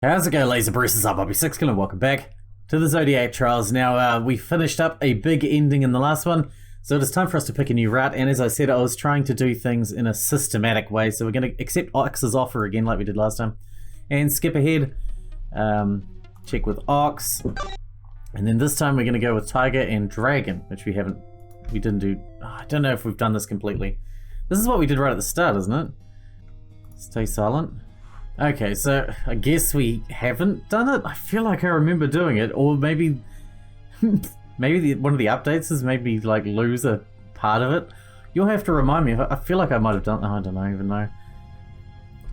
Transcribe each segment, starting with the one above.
How's it going, laser bruises? I'm Bobby Sixkilla and welcome back to the Zodiac Trials. Now, we finished up a big ending in the last one, so it is time for us to pick a new route, and as I said, I was trying to do things in a systematic way, so we're going to accept Ox's offer again like we did last time, and skip ahead, check with Ox, and then this time we're going to go with Tiger and Dragon, which we didn't do. I don't know if we've done this completely. This is what we did right at the start, isn't it? Stay silent. Okay, so I guess we haven't done it. I feel like I remember doing it, or maybe one of the updates has made me like lose a part of it. You'll have to remind me. I feel like I might have done. I don't even know.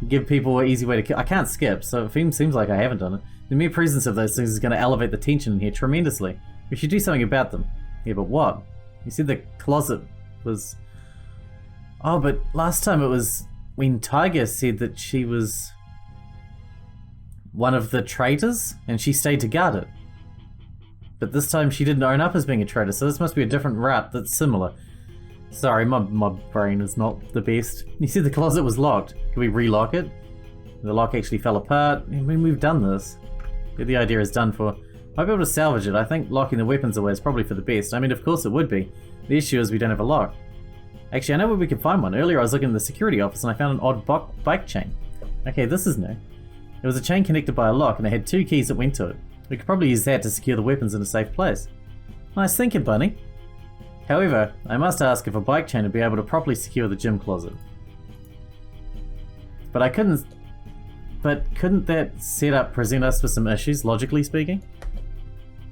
Give people an easy way to kill. I can't skip, so it seems like I haven't done it. The mere presence of those things is going to elevate the tension in here tremendously. We should do something about them. Yeah, but what? You said the closet was. Oh, but last time it was when Tiger said that she was one of the traitors, and she stayed to guard it. But this time she didn't own up as being a traitor, so this must be a different route that's similar. Sorry, my brain is not the best. You said the closet was locked. Can we relock it? The lock actually fell apart. I mean, we've done this. The idea is done for. Might be able to salvage it. I think locking the weapons away is probably for the best. I mean, of course it would be. The issue is we don't have a lock. Actually, I know where we can find one. Earlier I was looking in the security office and I found an odd bike chain. Okay, this is new. It was a chain connected by a lock and it had two keys that went to it. We could probably use that to secure the weapons in a safe place. Nice thinking, Bunny. However, I must ask if a bike chain would be able to properly secure the gym closet. But couldn't that setup present us with some issues, logically speaking?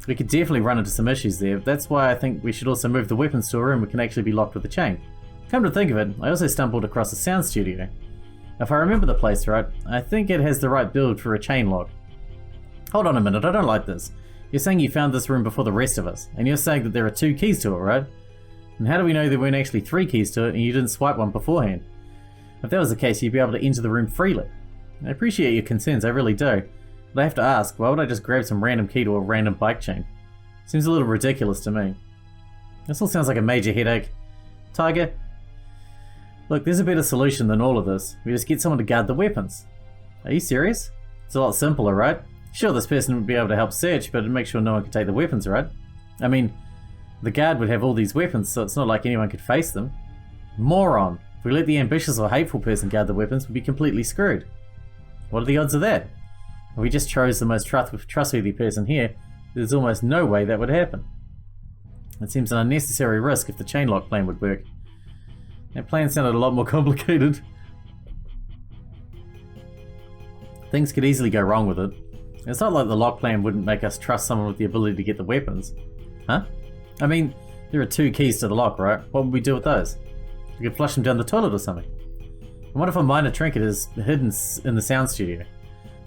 We could definitely run into some issues there. That's why I think we should also move the weapons to a room that can actually be locked with a chain. Come to think of it, I also stumbled across a sound studio. If I remember the place right, I think it has the right build for a chain lock. Hold on a minute, I don't like this. You're saying you found this room before the rest of us, and you're saying that there are two keys to it, right? And how do we know there weren't actually three keys to it and you didn't swipe one beforehand? If that was the case, you'd be able to enter the room freely. I appreciate your concerns, I really do. But I have to ask, why would I just grab some random key to a random bike chain? Seems a little ridiculous to me. This all sounds like a major headache. Tiger? Look, there's a better solution than all of this. We just get someone to guard the weapons. Are you serious? It's a lot simpler, right? Sure, this person would be able to help search, but make sure no one can take the weapons, right? I mean, the guard would have all these weapons, so it's not like anyone could face them. Moron! If we let the ambitious or hateful person guard the weapons, we'd be completely screwed. What are the odds of that? If we just chose the most trustworthy person here, there's almost no way that would happen. It seems an unnecessary risk if the chain lock plan would work. That plan sounded a lot more complicated. Things could easily go wrong with it. It's not like the lock plan wouldn't make us trust someone with the ability to get the weapons. Huh? I mean, there are two keys to the lock, right? What would we do with those? We could flush them down the toilet or something. And what if a minor trinket is hidden in the sound studio?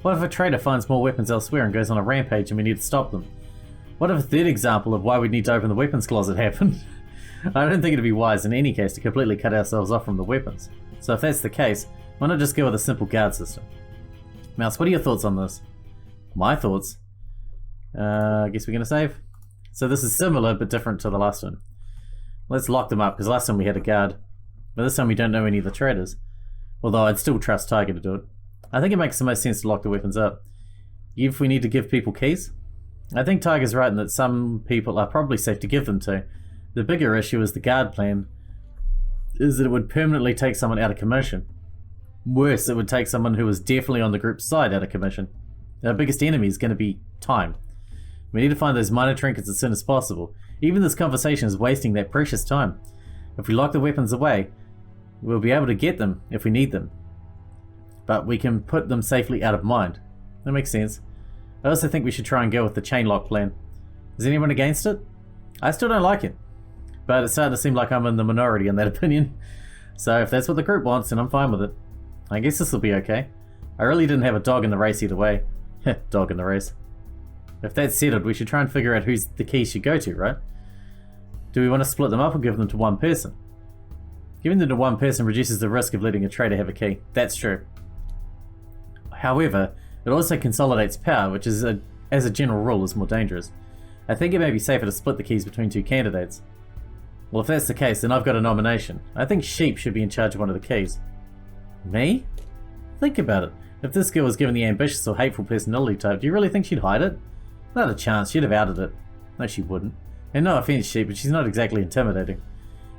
What if a traitor finds more weapons elsewhere and goes on a rampage and we need to stop them? What if a third example of why we'd need to open the weapons closet happened? I don't think it'd be wise in any case to completely cut ourselves off from the weapons. So if that's the case, why not just go with a simple guard system? Mouse, what are your thoughts on this? My thoughts? I guess we're going to save. So this is similar but different to the last one. Let's lock them up because last time we had a guard. But this time we don't know any of the traitors. Although I'd still trust Tiger to do it. I think it makes the most sense to lock the weapons up. If we need to give people keys? I think Tiger's right in that some people are probably safe to give them to. The bigger issue is the guard plan is that it would permanently take someone out of commission. Worse, it would take someone who was definitely on the group's side out of commission. Our biggest enemy is going to be time. We need to find those minor trinkets as soon as possible. Even this conversation is wasting that precious time. If we lock the weapons away, we'll be able to get them if we need them. But we can put them safely out of mind. That makes sense. I also think we should try and go with the chain lock plan. Is anyone against it? I still don't like it. But it's starting to seem like I'm in the minority in that opinion. So if that's what the group wants, then I'm fine with it. I guess this will be okay. I really didn't have a dog in the race either way. Dog in the race. If that's settled, we should try and figure out who's the key should go to, right? Do we want to split them up or give them to one person? Giving them to one person reduces the risk of letting a traitor have a key. That's true. However, it also consolidates power, which is, as a general rule, is more dangerous. I think it may be safer to split the keys between two candidates. Well, if that's the case, then I've got a nomination. I think Sheep should be in charge of one of the keys. Me? Think about it. If this girl was given the ambitious or hateful personality type, do you really think she'd hide it? Not a chance, she'd have outed it. No, she wouldn't. And no offense, Sheep, but she's not exactly intimidating.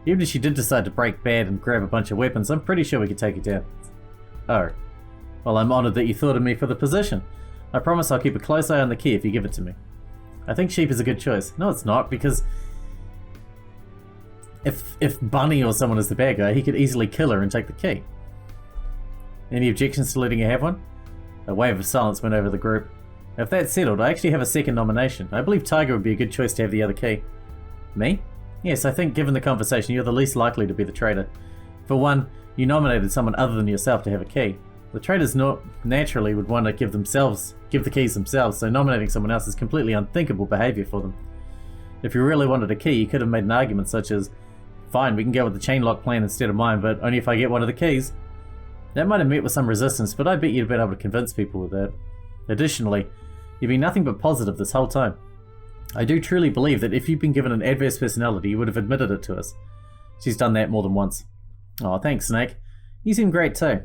Even if she did decide to break bad and grab a bunch of weapons, I'm pretty sure we could take her down. Oh. Well, I'm honoured that you thought of me for the position. I promise I'll keep a close eye on the key if you give it to me. I think Sheep is a good choice. No, it's not, because if Bunny or someone is the bad guy, he could easily kill her and take the key. Any objections to letting her have one? A wave of silence went over the group. If that's settled, I actually have a second nomination. I believe Tiger would be a good choice to have the other key. Me? Yes, I think given the conversation, you're the least likely to be the traitor. For one, you nominated someone other than yourself to have a key. The traitors naturally would want to give the keys themselves, so nominating someone else is completely unthinkable behaviour for them. If you really wanted a key, you could have made an argument such as, fine, we can go with the chain lock plan instead of mine, but only if I get one of the keys. That might have met with some resistance, but I bet you'd have been able to convince people with that. Additionally, you've been nothing but positive this whole time. I do truly believe that if you'd been given an adverse personality, you would have admitted it to us. She's done that more than once. Oh, thanks, Snake. You seem great too.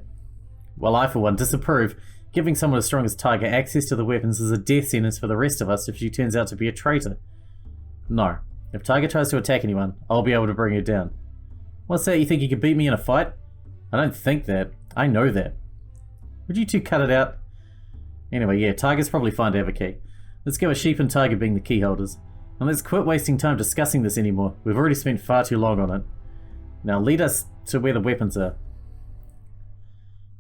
Well, I for one disapprove. Giving someone as strong as Tiger access to the weapons is a death sentence for the rest of us if she turns out to be a traitor. No. If Tiger tries to attack anyone, I'll be able to bring her down. What's that, you think you could beat me in a fight? I don't think that. I know that. Would you two cut it out? Anyway, yeah, Tiger's probably fine to have a key. Let's go with Sheep and Tiger being the key holders. And let's quit wasting time discussing this anymore. We've already spent far too long on it. Now lead us to where the weapons are.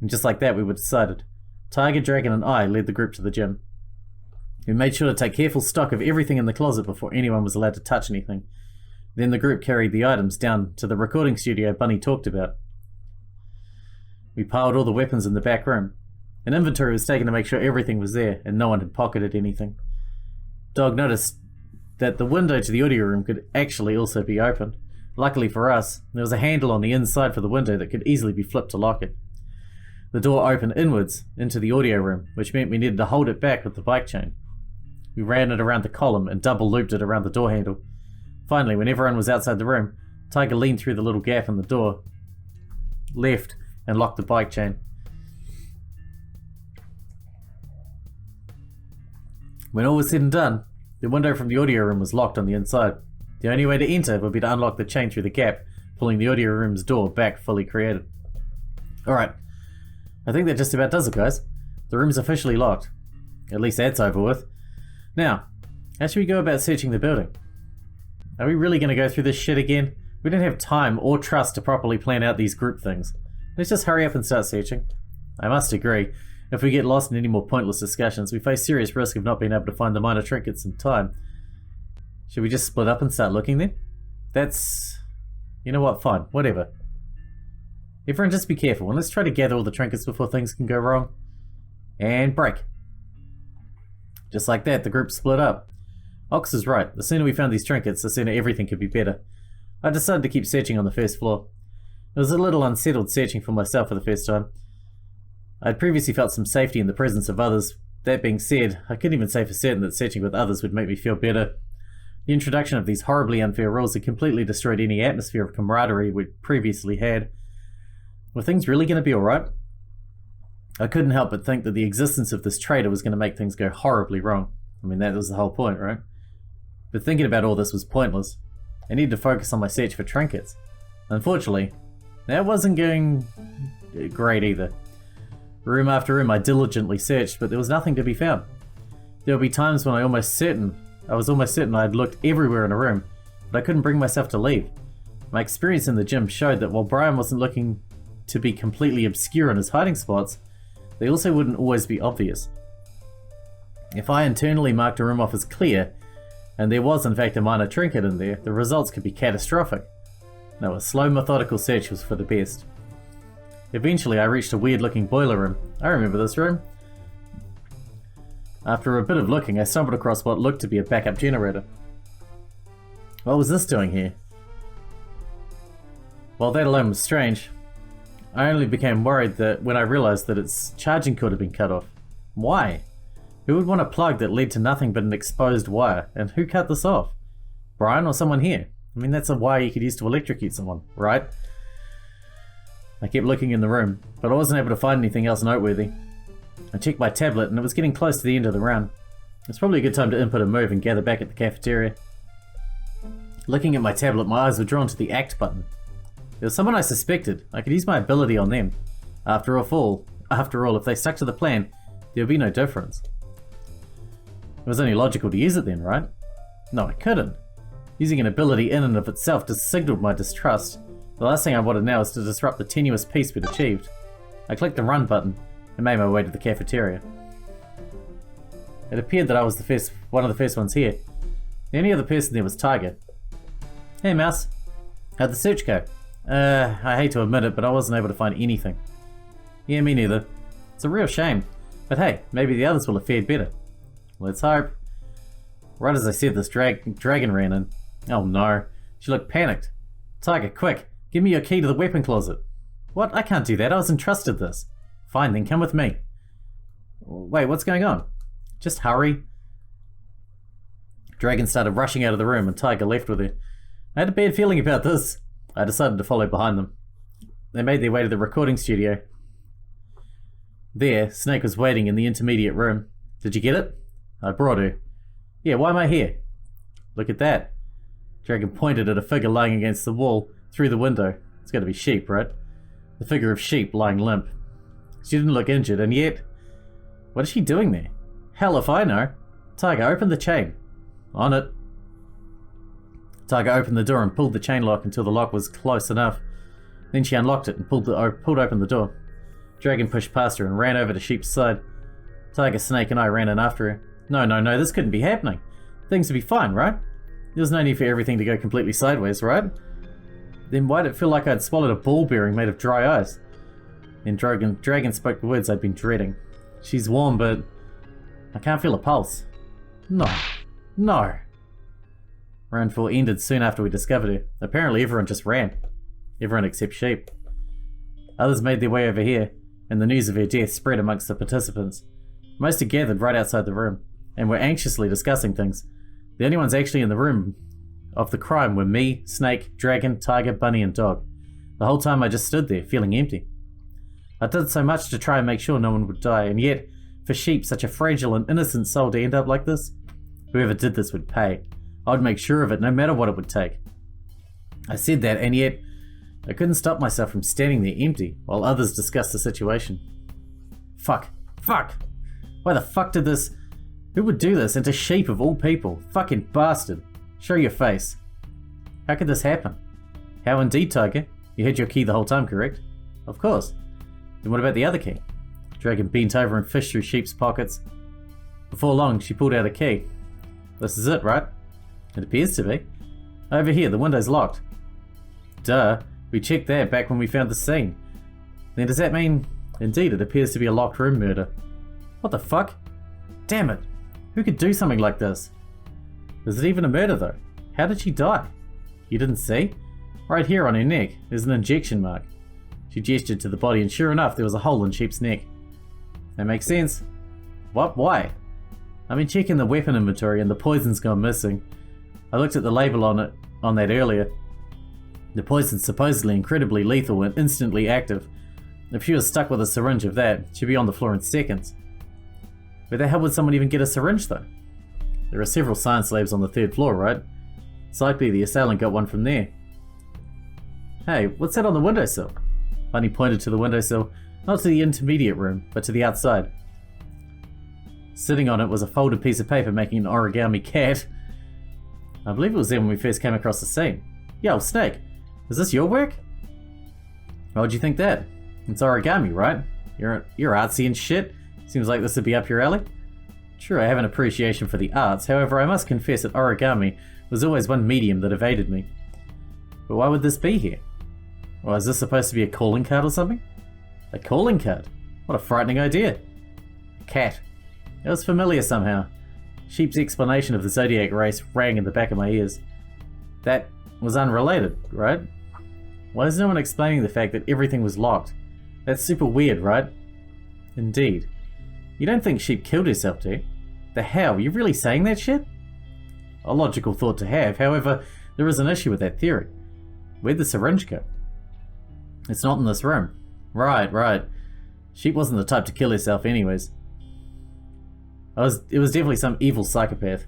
And just like that, we were decided. Tiger, Dragon, and I led the group to the gym. We made sure to take careful stock of everything in the closet before anyone was allowed to touch anything. Then the group carried the items down to the recording studio Bunny talked about. We piled all the weapons in the back room. An inventory was taken to make sure everything was there and no one had pocketed anything. Dog noticed that the window to the audio room could actually also be opened. Luckily for us, there was a handle on the inside for the window that could easily be flipped to lock it. The door opened inwards into the audio room, which meant we needed to hold it back with the bike chain. We ran it around the column and double looped it around the door handle. Finally, when everyone was outside the room, Tiger leaned through the little gap in the door, left, and locked the bike chain. When all was said and done, the window from the audio room was locked on the inside. The only way to enter would be to unlock the chain through the gap, pulling the audio room's door back fully created. Alright, I think that just about does it, guys. The room's officially locked. At least that's over with. Now, how should we go about searching the building? Are we really going to go through this shit again? We don't have time or trust to properly plan out these group things. Let's just hurry up and start searching. I must agree. If we get lost in any more pointless discussions, we face serious risk of not being able to find the minor trinkets in time. Should we just split up and start looking then? That's... You know what, fine, whatever. Everyone just be careful, and let's try to gather all the trinkets before things can go wrong. And break. Just like that, the group split up. Ox is right, the sooner we found these trinkets, the sooner everything could be better. I decided to keep searching on the first floor. I was a little unsettled searching for myself for the first time. I had previously felt some safety in the presence of others. That being said, I couldn't even say for certain that searching with others would make me feel better. The introduction of these horribly unfair rules had completely destroyed any atmosphere of camaraderie we'd previously had. Were things really going to be alright? I couldn't help but think that the existence of this traitor was going to make things go horribly wrong. I mean, that was the whole point, right? But thinking about all this was pointless. I needed to focus on my search for trinkets. Unfortunately, that wasn't going great either. Room after room I diligently searched, but there was nothing to be found. There would be times when I was almost certain I had looked everywhere in a room, but I couldn't bring myself to leave. My experience in the gym showed that while Brian wasn't looking to be completely obscure in his hiding spots, they also wouldn't always be obvious. If I internally marked a room off as clear, and there was in fact a minor trinket in there, the results could be catastrophic. No, a slow methodical search was for the best. Eventually I reached a weird looking boiler room. I remember this room. After a bit of looking, I stumbled across what looked to be a backup generator. What was this doing here? While that alone was strange, I only became worried that when I realized that its charging cord had been cut off. Why? Who would want a plug that led to nothing but an exposed wire? And who cut this off? Brian or someone here? I mean, that's a wire you could use to electrocute someone, right? I kept looking in the room, but I wasn't able to find anything else noteworthy. I checked my tablet and it was getting close to the end of the round. It's probably a good time to input a move and gather back at the cafeteria. Looking at my tablet, my eyes were drawn to the act button. There was someone I suspected. I could use my ability on them. After all, if they stuck to the plan, there would be no difference. It was only logical to use it then, right? No, I couldn't. Using an ability in and of itself just signaled my distrust. The last thing I wanted now is to disrupt the tenuous peace we'd achieved. I clicked the run button and made my way to the cafeteria. It appeared that I was one of the first ones here. The only other person there was Tiger. Hey Mouse, how'd the search go? I hate to admit it, but I wasn't able to find anything. Yeah, me neither. It's a real shame. But hey, maybe the others will have fared better. Let's hope. Right as I said this, dragon ran in. Oh no, she looked panicked. Tiger, quick, give me your key to the weapon closet. What? I can't do that, I was entrusted this. Fine, then come with me. Wait, what's going on? Just hurry. Dragon started rushing out of the room and Tiger left with her. I had a bad feeling about this. I decided to follow behind them. They made their way to the recording studio. There, Snake was waiting in the intermediate room. Did you get it? I brought her. Yeah, why am I here? Look at that. Dragon pointed at a figure lying against the wall through the window. It's got to be Sheep, right? The figure of Sheep lying limp. She didn't look injured, and yet... What is she doing there? Hell if I know. Tiger, open the chain. On it. Tiger opened the door and pulled the chain lock until the lock was close enough. Then she unlocked it and pulled open the door. Dragon pushed past her and ran over to Sheep's side. Tiger, Snake and I ran in after her. No, this couldn't be happening. Things would be fine, right? There was no need for everything to go completely sideways, right? Then why did it feel like I'd swallowed a ball bearing made of dry ice? Then Dragon spoke the words I'd been dreading. She's warm, but I can't feel a pulse. No. Round 4 ended soon after we discovered her. Apparently everyone just ran. Everyone except Sheep. Others made their way over here, and the news of her death spread amongst the participants. Most had gathered right outside the room, and were anxiously discussing things. The only ones actually in the room of the crime were me, Snake, Dragon, Tiger, Bunny, and Dog. The whole time I just stood there, feeling empty. I did so much to try and make sure no one would die, and yet, for Sheep, such a fragile and innocent soul to end up like this, whoever did this would pay. I'd make sure of it, no matter what it would take. I said that, and yet, I couldn't stop myself from standing there empty, while others discussed the situation. Fuck. Why the fuck did this... Who would do this, and to Sheep of all people? Fucking bastard. Show your face. How could this happen? How indeed, Tiger? You had your key the whole time, correct? Of course. Then what about the other key? Dragon bent over and fished through Sheep's pockets. Before long, she pulled out a key. This is it, right? It appears to be. Over here, the window's locked. Duh, we checked that back when we found the scene. Then does that mean... Indeed, it appears to be a locked room murder. What the fuck? Damn it! Who could do something like this? Is it even a murder though? How did she die? You didn't see? Right here on her neck, there's an injection mark. She gestured to the body and sure enough, there was a hole in Sheep's neck. That makes sense. What? Why? I've been checking the weapon inventory and the poison's gone missing. I looked at the label on that earlier. The poison's supposedly incredibly lethal and instantly active. If she was stuck with a syringe of that, she'd be on the floor in seconds. Where the hell would someone even get a syringe though? There are several science labs on the 3rd floor, right? It's likely the assailant got one from there. Hey, what's that on the windowsill? Bunny pointed to the windowsill, not to the intermediate room, but to the outside. Sitting on it was a folded piece of paper making an origami cat. I believe it was there when we first came across the scene. Yo, Snake, is this your work? Why would you think that? It's origami, right? You're artsy and shit. Seems like this would be up your alley. Sure, I have an appreciation for the arts, however I must confess that origami was always one medium that evaded me. But why would this be here? Well, is this supposed to be a calling card or something? A calling card? What a frightening idea. A cat. It was familiar somehow. Sheep's explanation of the Zodiac race rang in the back of my ears. That was unrelated, right? Why is no one explaining the fact that everything was locked? That's super weird, right? Indeed. You don't think Sheep killed herself, do you? The hell? You really saying that shit? A logical thought to have, however, there is an issue with that theory. Where'd the syringe go? It's not in this room. Right. Sheep wasn't the type to kill herself anyways. It was definitely some evil psychopath.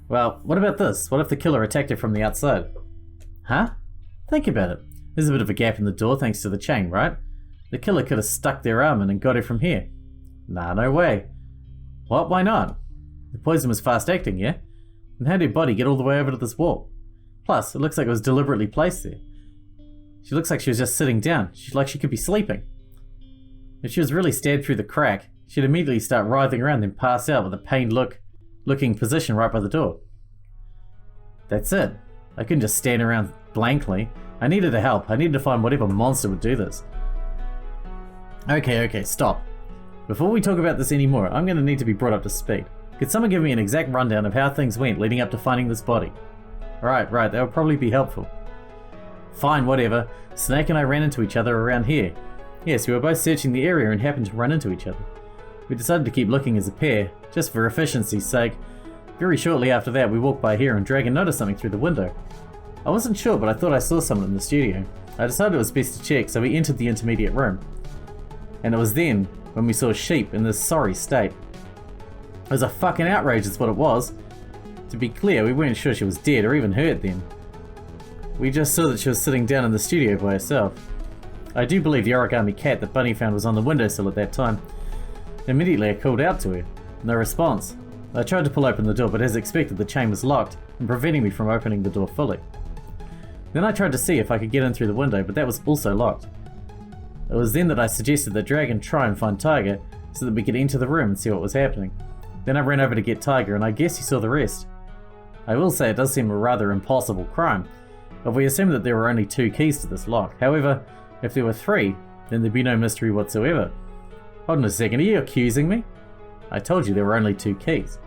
Well, what about this? What if the killer attacked her from the outside? Huh? Think about it. There's a bit of a gap in the door thanks to the chain, right? The killer could have stuck their arm in and got her from here. Nah, no way. What? Why not? The poison was fast acting, yeah? And how did her body get all the way over to this wall? Plus, it looks like it was deliberately placed there. She looks like she was just sitting down, like she could be sleeping. If she was really stabbed through the crack, she'd immediately start writhing around then pass out with a pained looking position right by the door. That's it. I couldn't just stand around blankly. I needed to help. I needed to find whatever monster would do this. Okay, stop. Before we talk about this anymore, I'm going to need to be brought up to speed. Could someone give me an exact rundown of how things went leading up to finding this body? Right, that would probably be helpful. Fine, whatever. Snake and I ran into each other around here. Yes, we were both searching the area and happened to run into each other. We decided to keep looking as a pair, just for efficiency's sake. Very shortly after that, we walked by here and Dragon noticed something through the window. I wasn't sure, but I thought I saw someone in the studio. I decided it was best to check, so we entered the intermediate room. And it was then when we saw Sheep in this sorry state. It was a fucking outrage is what it was. To be clear, we weren't sure she was dead or even hurt then. We just saw that she was sitting down in the studio by herself. I do believe the origami cat that Bunny found was on the windowsill at that time. Immediately I called out to her. No response. I tried to pull open the door, but as expected the chain was locked and preventing me from opening the door fully. Then I tried to see if I could get in through the window, but that was also locked. It was then that I suggested that Dragon try and find Tiger so that we could enter the room and see what was happening. Then I ran over to get Tiger and I guess he saw the rest. I will say it does seem a rather impossible crime, if we assume that there were only 2 keys to this lock. However, if there were 3, then there'd be no mystery whatsoever. Hold on a second, are you accusing me? I told you there were only 2 keys.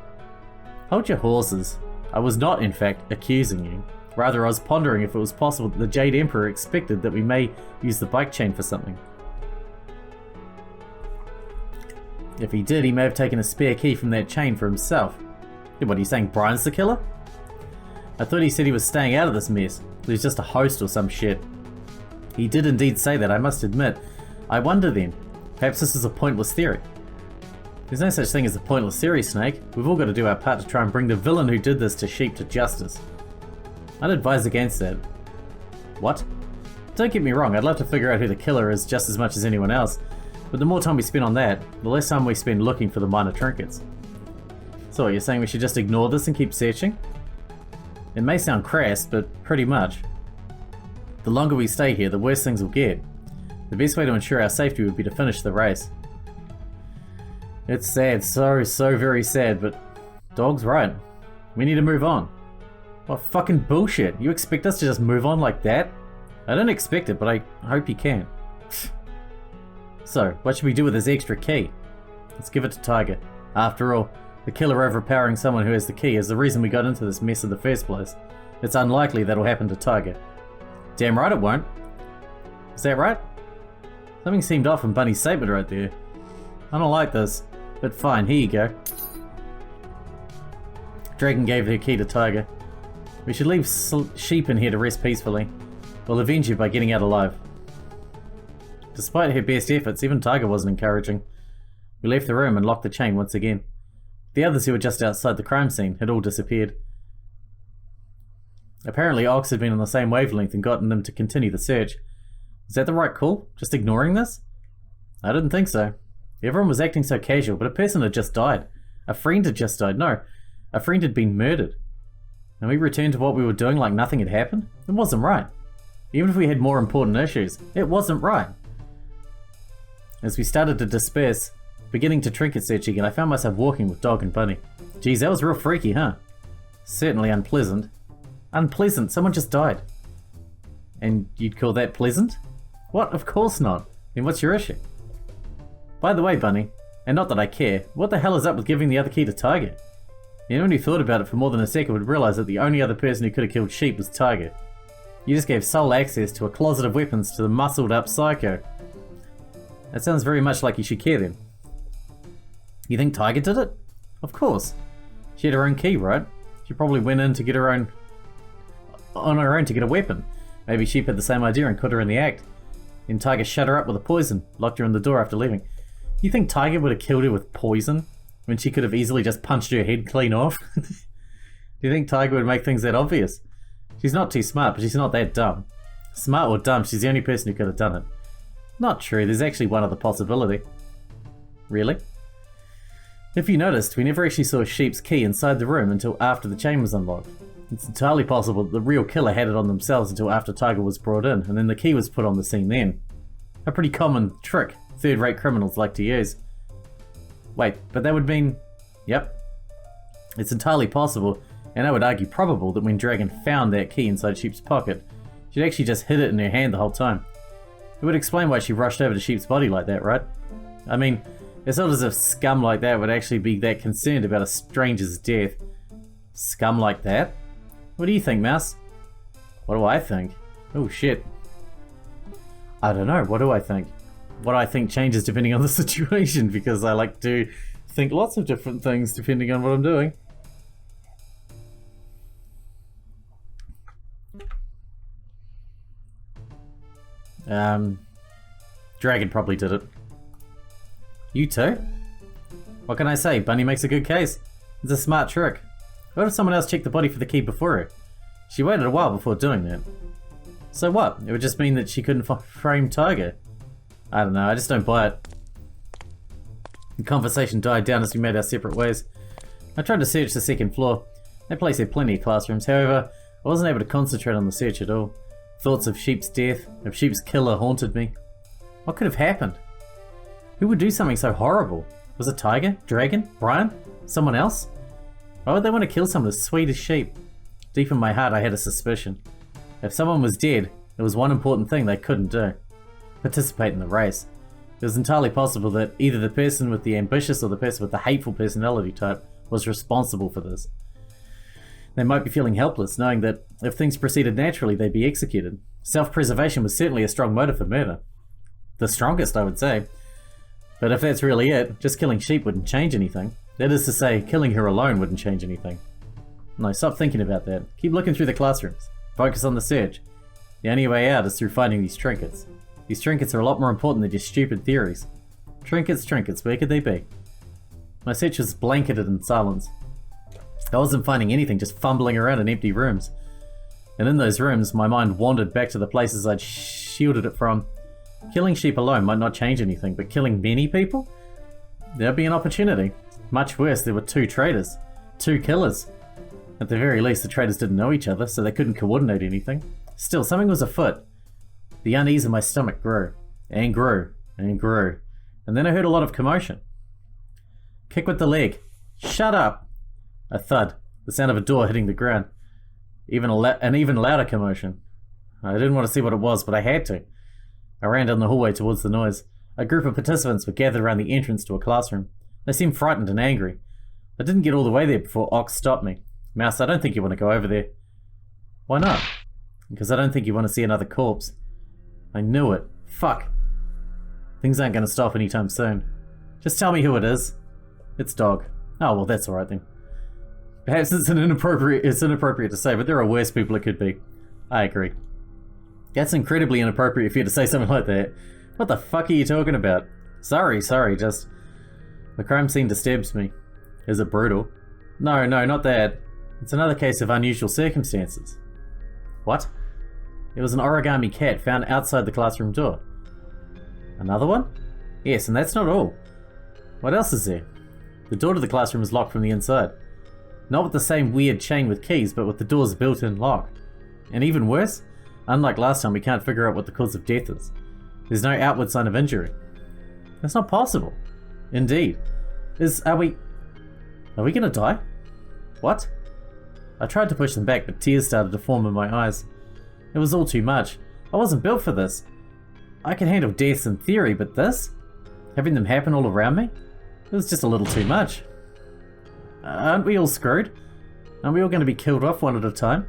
Hold your horses. I was not, in fact, accusing you. Rather, I was pondering if it was possible that the Jade Emperor expected that we may use the bike chain for something. If he did, he may have taken a spare key from that chain for himself. Yeah, what are you saying, Brian's the killer? I thought he said he was staying out of this mess. He was just a host or some shit. He did indeed say that, I must admit. I wonder then, perhaps this is a pointless theory. There's no such thing as a pointless theory, Snake. We've all got to do our part to try and bring the villain who did this to Sheep to justice. I'd advise against that. What? Don't get me wrong, I'd love to figure out who the killer is just as much as anyone else, but the more time we spend on that, the less time we spend looking for the minor trinkets. So you're saying we should just ignore this and keep searching? It may sound crass, but pretty much. The longer we stay here, the worse things will get. The best way to ensure our safety would be to finish the race. It's sad, so very sad, but Dog's right. We need to move on. What fucking bullshit? You expect us to just move on like that? I don't expect it, but I hope you can. So, what should we do with this extra key? Let's give it to Tiger. After all, the killer overpowering someone who has the key is the reason we got into this mess in the first place. It's unlikely that'll happen to Tiger. Damn right it won't. Is that right? Something seemed off in Bunny's statement right there. I don't like this, but fine, here you go. Dragon gave her key to Tiger. We should leave Sheep in here to rest peacefully. We'll avenge you by getting out alive. Despite her best efforts, even Tiger wasn't encouraging. We left the room and locked the chain once again. The others who were just outside the crime scene had all disappeared. Apparently Ox had been on the same wavelength and gotten them to continue the search. Is that the right call? Just ignoring this? I didn't think so. Everyone was acting so casual, but a person had just died. A friend had just died. No, a friend had been murdered. And we returned to what we were doing like nothing had happened? It wasn't right. Even if we had more important issues, it wasn't right. As we started to disperse, beginning to trinket search again, I found myself walking with Dog and Bunny. Geez, that was real freaky, huh? Certainly unpleasant. Unpleasant, someone just died. And you'd call that pleasant? What? Of course not. Then what's your issue? By the way, Bunny, and not that I care, what the hell is up with giving the other key to Tiger? Anyone who thought about it for more than a second would realize that the only other person who could have killed Sheep was Tiger. You just gave sole access to a closet of weapons to the muscled up psycho. That sounds very much like you should care then. You think Tiger did it? Of course. She had her own key, right? She probably went in to get her own... on her own to get a weapon. Maybe Sheep had the same idea and caught her in the act. Then Tiger shut her up with a poison, locked her in the door after leaving. You think Tiger would have killed her with poison when she could have easily just punched her head clean off? Do you think Tiger would make things that obvious? She's not too smart, but she's not that dumb. Smart or dumb, she's the only person who could have done it. Not true, there's actually one other possibility. Really? If you noticed, we never actually saw Sheep's key inside the room until after the chain was unlocked. It's entirely possible that the real killer had it on themselves until after Tiger was brought in, and then the key was put on the scene then. A pretty common trick third-rate criminals like to use. Wait, but that would mean... Yep. It's entirely possible, and I would argue probable, that when Dragon found that key inside Sheep's pocket, she'd actually just hid it in her hand the whole time. It would explain why she rushed over to Sheep's body like that, right? I mean, it's not as if scum like that would actually be that concerned about a stranger's death. Scum like that? What do you think, Mouse? What do I think? Oh shit. I don't know, what do I think? What I think changes depending on the situation, because I like to think lots of different things depending on what I'm doing. Dragon probably did it. You too? What can I say? Bunny makes a good case. It's a smart trick. What if someone else checked the body for the key before her? She waited a while before doing that. So what? It would just mean that she couldn't frame Tiger. I don't know, I just don't buy it. The conversation died down as we made our separate ways. I tried to search the second floor. That place had plenty of classrooms, however, I wasn't able to concentrate on the search at all. Thoughts of Sheep's death, of Sheep's killer haunted me. What could have happened? Who would do something so horrible? Was it Tiger? Dragon? Brian? Someone else? Why would they want to kill someone as sweet as Sheep? Deep in my heart I had a suspicion. If someone was dead, there was one important thing they couldn't do. Participate in the race. It was entirely possible that either the person with the ambitious or the person with the hateful personality type was responsible for this. They might be feeling helpless, knowing that if things proceeded naturally, they'd be executed. Self-preservation was certainly a strong motive for murder. The strongest, I would say. But if that's really it, just killing Sheep wouldn't change anything. That is to say, killing her alone wouldn't change anything. No, stop thinking about that. Keep looking through the classrooms. Focus on the search. The only way out is through finding these trinkets. These trinkets are a lot more important than your stupid theories. Trinkets, trinkets, where could they be? My search was blanketed in silence. I wasn't finding anything, just fumbling around in empty rooms. And in those rooms, my mind wandered back to the places I'd shielded it from. Killing Sheep alone might not change anything, but killing many people? There'd be an opportunity. Much worse, there were two traitors. Two killers. At the very least, the traitors didn't know each other, so they couldn't coordinate anything. Still, something was afoot. The unease in my stomach grew, and grew, and grew. And then I heard a lot of commotion. Kick with the leg. Shut up! A thud, the sound of a door hitting the ground. An even louder commotion. I didn't want to see what it was, but I had to. I ran down the hallway towards the noise. A group of participants were gathered around the entrance to a classroom. They seemed frightened and angry. I didn't get all the way there before Ox stopped me. Mouse, I don't think you want to go over there. Why not? Because I don't think you want to see another corpse. I knew it. Fuck. Things aren't going to stop anytime soon. Just tell me who it is. It's Dog. Oh, well, that's alright then. Perhaps it's inappropriate to say, but there are worse people it could be. I agree. That's incredibly inappropriate for you to say something like that. What the fuck are you talking about? Sorry, just... The crime scene disturbs me. Is it brutal? No, not that. It's another case of unusual circumstances. What? It was an origami cat found outside the classroom door. Another one? Yes, and that's not all. What else is there? The door to the classroom is locked from the inside. Not with the same weird chain with keys, but with the door's built-in lock. And even worse, unlike last time, we can't figure out what the cause of death is. There's no outward sign of injury. That's not possible. Indeed. Are we gonna die? What? I tried to push them back, but tears started to form in my eyes. It was all too much. I wasn't built for this. I can handle deaths in theory, but this? Having them happen all around me? It was just a little too much. Aren't we all screwed? Aren't we all going to be killed off one at a time?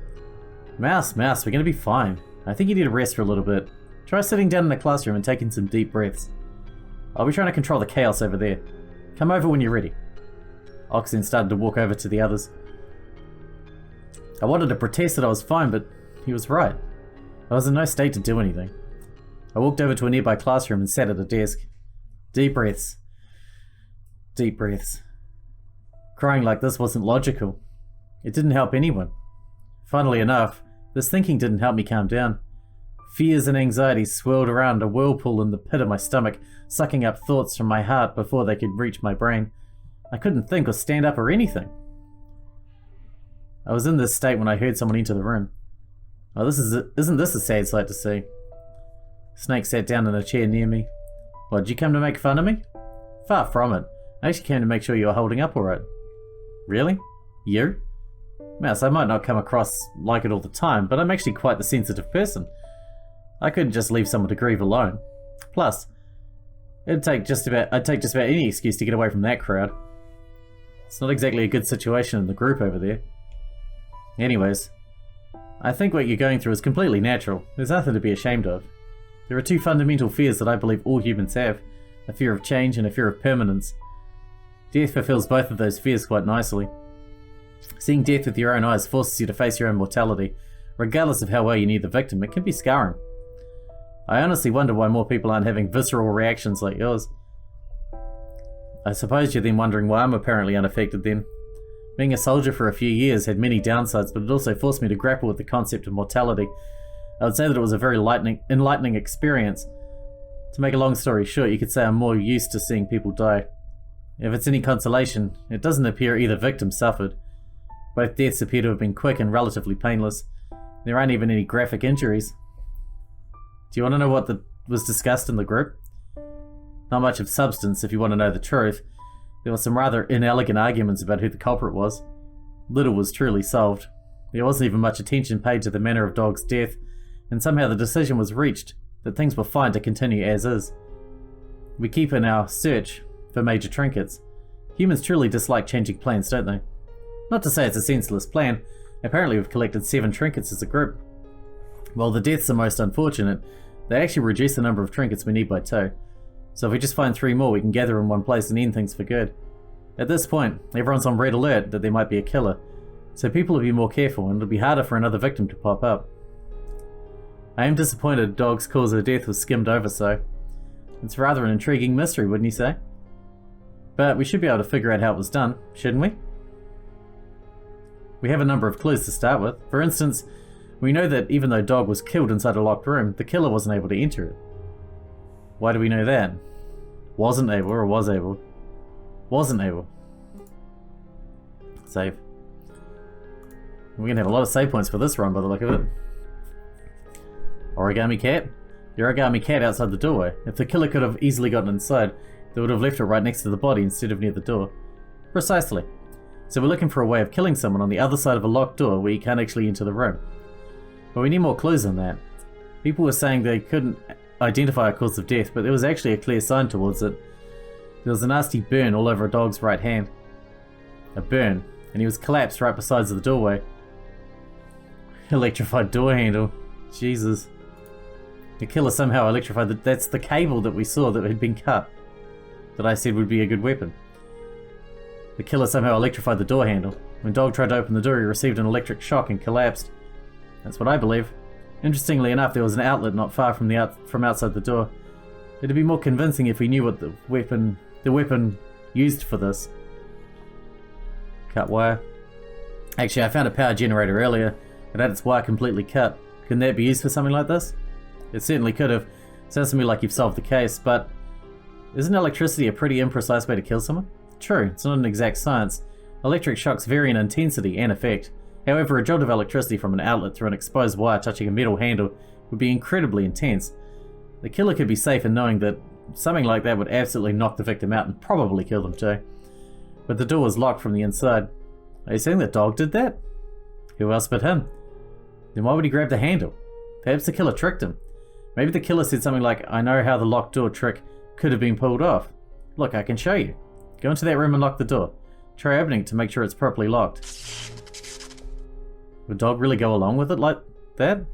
Mouse, we're going to be fine. I think you need a rest for a little bit. Try sitting down in the classroom and taking some deep breaths. I'll be trying to control the chaos over there. Come over when you're ready. Ox then started to walk over to the others. I wanted to protest that I was fine, but he was right. I was in no state to do anything. I walked over to a nearby classroom and sat at a desk. Deep breaths. Deep breaths. Crying like this wasn't logical. It didn't help anyone. Funnily enough, this thinking didn't help me calm down. Fears and anxieties swirled around a whirlpool in the pit of my stomach, sucking up thoughts from my heart before they could reach my brain. I couldn't think or stand up or anything. I was in this state when I heard someone enter the room. Oh, isn't this a sad sight to see? Snake sat down in a chair near me. What, did you come to make fun of me? Far from it. I actually came to make sure you were holding up alright. Really? You? Mouse, I might not come across like it all the time, but I'm actually quite the sensitive person. I couldn't just leave someone to grieve alone. Plus, I'd take just about any excuse to get away from that crowd. It's not exactly a good situation in the group over there. Anyways, I think what you're going through is completely natural. There's nothing to be ashamed of. There are two fundamental fears that I believe all humans have. A fear of change and a fear of permanence. Death fulfills both of those fears quite nicely. Seeing death with your own eyes forces you to face your own mortality. Regardless of how well you knew the victim, it can be scarring. I honestly wonder why more people aren't having visceral reactions like yours. I suppose you're then wondering why I'm apparently unaffected then. Being a soldier for a few years had many downsides, but it also forced me to grapple with the concept of mortality. I would say that it was a very enlightening experience. To make a long story short, you could say I'm more used to seeing people die. If it's any consolation, it doesn't appear either victim suffered. Both deaths appear to have been quick and relatively painless. There aren't even any graphic injuries. Do you want to know what was discussed in the group? Not much of substance, if you want to know the truth. There were some rather inelegant arguments about who the culprit was. Little was truly solved. There wasn't even much attention paid to the manner of Dog's death, and somehow the decision was reached that things were fine to continue as is. We keep in our search for major trinkets. Humans truly dislike changing plans, don't they? Not to say it's a senseless plan. Apparently we've collected 7 trinkets as a group. While the deaths are most unfortunate, they actually reduce the number of trinkets we need by 2. So if we just find 3 more, we can gather in one place and end things for good. At this point, everyone's on red alert that there might be a killer, so people will be more careful and it'll be harder for another victim to pop up. I am disappointed Dog's cause of death was skimmed over so. It's rather an intriguing mystery, wouldn't you say? But we should be able to figure out how it was done, shouldn't we? We have a number of clues to start with. For instance, we know that even though Dog was killed inside a locked room, the killer wasn't able to enter it. Why do we know that? Wasn't able or was able? Wasn't able. Save. We're gonna have a lot of save points for this run by the look of it. Origami cat? The origami cat outside the doorway. If the killer could have easily gotten inside, they would have left it right next to the body instead of near the door. Precisely. So we're looking for a way of killing someone on the other side of a locked door where you can't actually enter the room. But we need more clues than that. People were saying they couldn't identify a cause of death, but there was actually a clear sign towards it. There was a nasty burn all over a dog's right hand. A burn, and he was collapsed right beside the doorway. Electrified door handle. Jesus. The killer somehow electrified that's the cable that we saw that had been cut. That I said would be a good weapon. The killer somehow electrified the door handle. When Dog tried to open the door, he received an electric shock and collapsed. That's what I believe. Interestingly enough, there was an outlet not far from outside the door. It'd be more convincing if we knew what the weapon used for this. Cut wire. Actually, I found a power generator earlier. It had its wire completely cut. Couldn't that be used for something like this? It certainly could have. Sounds to me like you've solved the case, but isn't electricity a pretty imprecise way to kill someone? True, it's not an exact science. Electric shocks vary in intensity and effect. However, a jolt of electricity from an outlet through an exposed wire touching a metal handle would be incredibly intense. The killer could be safe in knowing that something like that would absolutely knock the victim out and probably kill them too. But the door was locked from the inside. Are you saying the dog did that? Who else but him? Then why would he grab the handle? Perhaps the killer tricked him. Maybe the killer said something like, I know how the locked door trick could have been pulled off. Look, I can show you. Go into that room and lock the door. Try opening it to make sure it's properly locked. Would Dog really go along with it like that?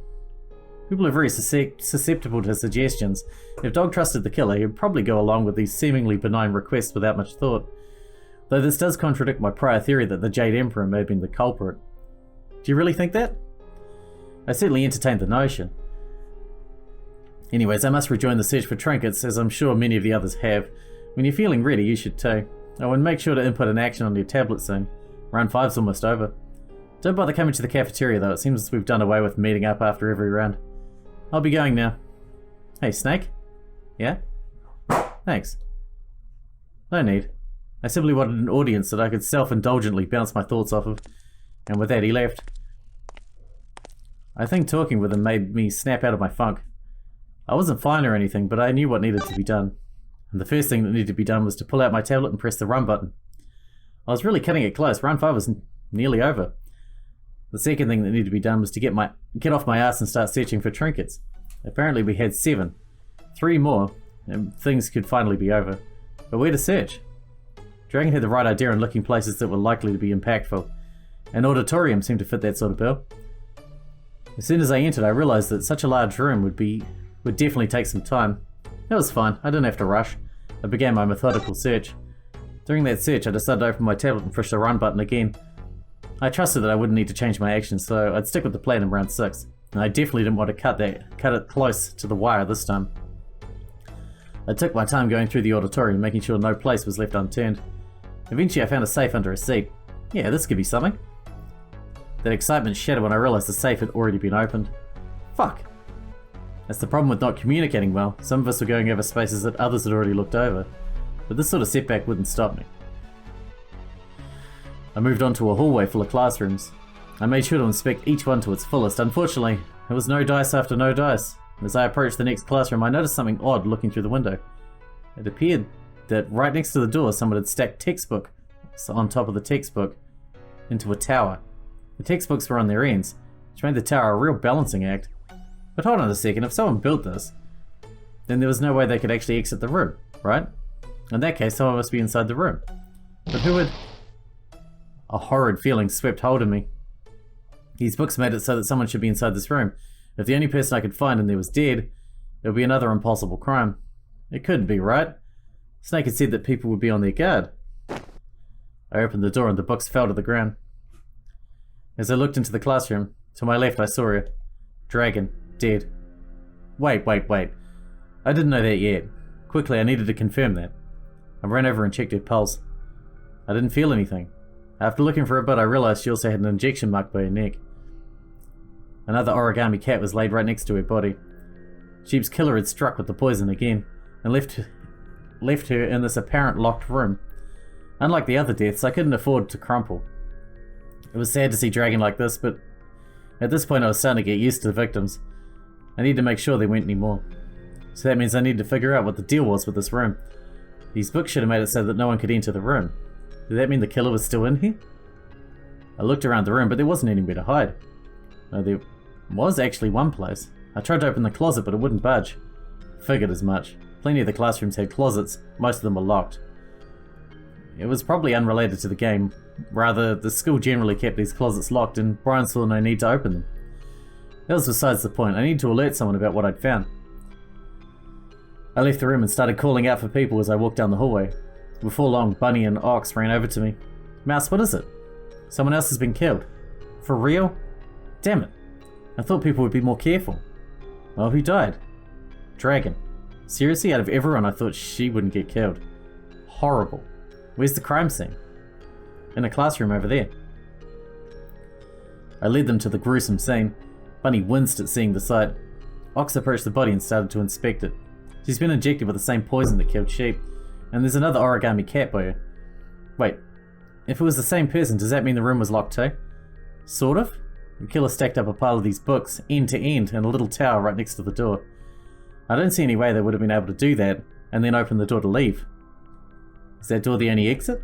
People are very susceptible to suggestions. If Dog trusted the killer, he would probably go along with these seemingly benign requests without much thought. Though this does contradict my prior theory that the Jade Emperor may have been the culprit. Do you really think that? I certainly entertained the notion. Anyways, I must rejoin the search for trinkets, as I'm sure many of the others have. When you're feeling ready, you should too. Oh, and make sure to input an action on your tablet soon. Round 5's almost over. Don't bother coming to the cafeteria though, it seems we've done away with meeting up after every round. I'll be going now. Hey, Snake? Yeah? Thanks. No need. I simply wanted an audience that I could self-indulgently bounce my thoughts off of. And with that, he left. I think talking with him made me snap out of my funk. I wasn't fine or anything, but I knew what needed to be done. And the first thing that needed to be done was to pull out my tablet and press the run button. I was really cutting it close. Round 5 was nearly over. The second thing that needed to be done was to get off my ass and start searching for trinkets. Apparently we had 7. 3 more, and things could finally be over. But where to search? Dragon had the right idea in looking places that were likely to be impactful. An auditorium seemed to fit that sort of bill. As soon as I entered, I realized that such a large room would definitely take some time. That was fine, I didn't have to rush. I began my methodical search. During that search, I decided to open my tablet and push the run button again. I trusted that I wouldn't need to change my actions, so I'd stick with the plan in round 6. And I definitely didn't want to cut it close to the wire this time. I took my time going through the auditorium, making sure no place was left unturned. Eventually I found a safe under a seat. Yeah, this could be something. That excitement shattered when I realized the safe had already been opened. Fuck. That's the problem with not communicating well. Some of us were going over spaces that others had already looked over. But this sort of setback wouldn't stop me. I moved on to a hallway full of classrooms. I made sure to inspect each one to its fullest. Unfortunately, there was no dice after no dice. As I approached the next classroom, I noticed something odd looking through the window. It appeared that right next to the door, someone had stacked textbook on top of the textbook into a tower. The textbooks were on their ends, which made the tower a real balancing act. But hold on a second, if someone built this, then there was no way they could actually exit the room, right? In that case, someone must be inside the room. But who would... A horrid feeling swept hold of me. These books made it so that someone should be inside this room. If the only person I could find and there was dead, it would be another impossible crime. It couldn't be, right? Snake had said that people would be on their guard. I opened the door and the books fell to the ground. As I looked into the classroom, to my left I saw a dragon, dead. Wait. I didn't know that yet. Quickly, I needed to confirm that. I ran over and checked her pulse. I didn't feel anything. After looking for a bit, I realized she also had an injection mark by her neck. Another origami cat was laid right next to her body. Sheep's killer had struck with the poison again, and left her in this apparent locked room. Unlike the other deaths, I couldn't afford to crumple. It was sad to see Dragon like this, but at this point I was starting to get used to the victims. I needed to make sure there weren't any more. So that means I needed to figure out what the deal was with this room. These books should have made it so that no one could enter the room. Did that mean the killer was still in here? I looked around the room, but there wasn't anywhere to hide. No, there was actually one place. I tried to open the closet, but it wouldn't budge. Figured as much. Plenty of the classrooms had closets. Most of them were locked. It was probably unrelated to the game. Rather, the school generally kept these closets locked, and Brian saw no need to open them. That was besides the point. I needed to alert someone about what I'd found. I left the room and started calling out for people as I walked down the hallway. Before long, Bunny and Ox ran over to me. Mouse, what is it? Someone else has been killed. For real? Damn it. I thought people would be more careful. Well, who died? Dragon. Seriously, out of everyone, I thought she wouldn't get killed. Horrible. Where's the crime scene? In a classroom over there. I led them to the gruesome scene. Bunny winced at seeing the sight. Ox approached the body and started to inspect it. She's been injected with the same poison that killed Sheep, and there's another origami cat by her. Wait, if it was the same person, does that mean the room was locked too? Sort of. The killer stacked up a pile of these books, end to end, in a little tower right next to the door. I don't see any way they would have been able to do that, and then open the door to leave. Is that door the only exit?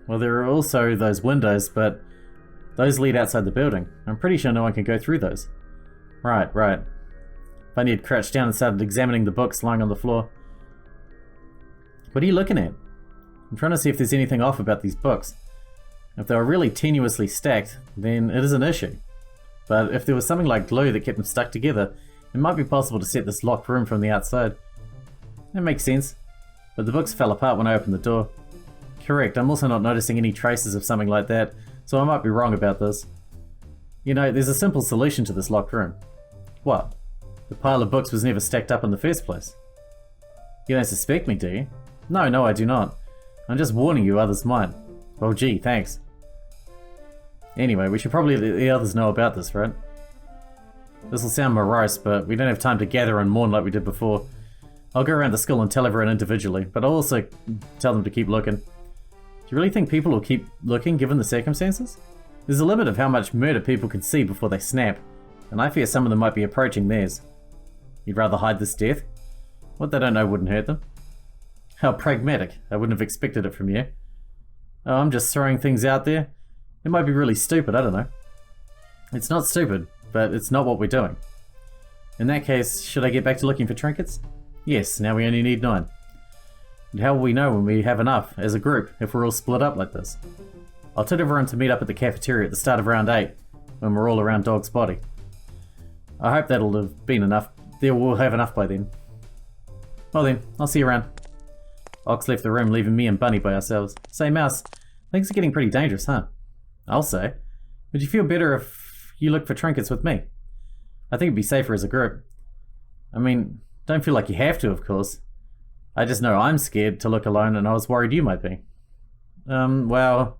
Well, there are also those windows, but those lead outside the building. I'm pretty sure no one can go through those. Right. Bunny had crouched down and started examining the books lying on the floor. What are you looking at? I'm trying to see if there's anything off about these books. If they were really tenuously stacked, then it is an issue. But if there was something like glue that kept them stuck together, it might be possible to set this locked room from the outside. That makes sense. But the books fell apart when I opened the door. Correct, I'm also not noticing any traces of something like that, so I might be wrong about this. You know, there's a simple solution to this locked room. What? The pile of books was never stacked up in the first place. You don't suspect me, do you? No, I do not. I'm just warning you others might. Well, gee, thanks. Anyway, we should probably let the others know about this, right? This'll sound morose, but we don't have time to gather and mourn like we did before. I'll go around the school and tell everyone individually, but I'll also tell them to keep looking. Do you really think people will keep looking given the circumstances? There's a limit of how much murder people can see before they snap, and I fear some of them might be approaching theirs. You'd rather hide this death? What they don't know wouldn't hurt them. How pragmatic. I wouldn't have expected it from you. Oh, I'm just throwing things out there. It might be really stupid, I don't know. It's not stupid, but it's not what we're doing. In that case, should I get back to looking for trinkets? Yes, now we only need 9. And how will we know when we have enough, as a group, if we're all split up like this? I'll tell everyone to meet up at the cafeteria at the start of round 8, when we're all around Dog's body. I hope that'll have been enough. We'll have enough by then. Well then, I'll see you around. Ox left the room, leaving me and Bunny by ourselves. Say, Mouse, things are getting pretty dangerous, huh? I'll say. Would you feel better if you looked for trinkets with me? I think it'd be safer as a group. I mean, don't feel like you have to, of course. I just know I'm scared to look alone, and I was worried you might be. Well,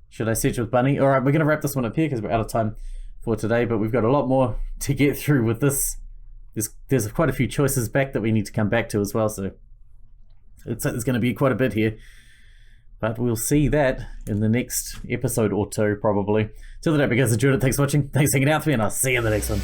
should I search with Bunny? Alright, we're going to wrap this one up here because we're out of time for today, but we've got a lot more to get through with this. There's quite a few choices back that we need to come back to as well, so there's going to be quite a bit here. But we'll see that in the next episode or two, probably. Till the day, because enjoyed it. Thanks for watching. Thanks for hanging out with me, and I'll see you in the next one.